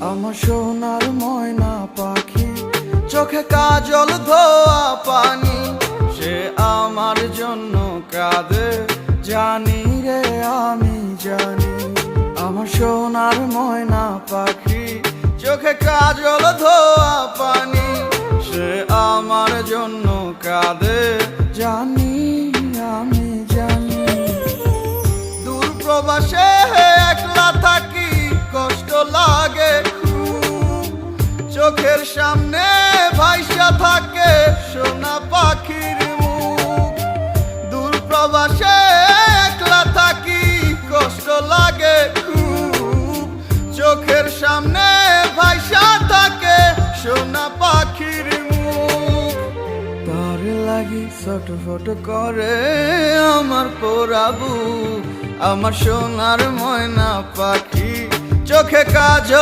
আমার সোনার ময়না পাখি, চোখে কাজল ধোয়া পানি, সে আমার জন্য কাঁদে জানি রে আমি জানি। আমার সোনার ময়না পাখি, চোখে কাজল ধোয়া পানি, সে আমার জন্য কাঁদে জানি আমি জানি। দূর প্রবাসে একলা থাকি, কষ্ট লাগে খুব, চোখের সামনে ভাইসা থাকে সোনা পাখির মুখ। দূর প্রবাসে একলা থাকি, কষ্ট লাগে খুব, চোখের সামনে ভাইসা থাকে সোনা পাখির মুখ। তার লাগি ছটফট করে আমার পোড়াবু, আমার সোনার ময়না পাখি, চোখে কাজল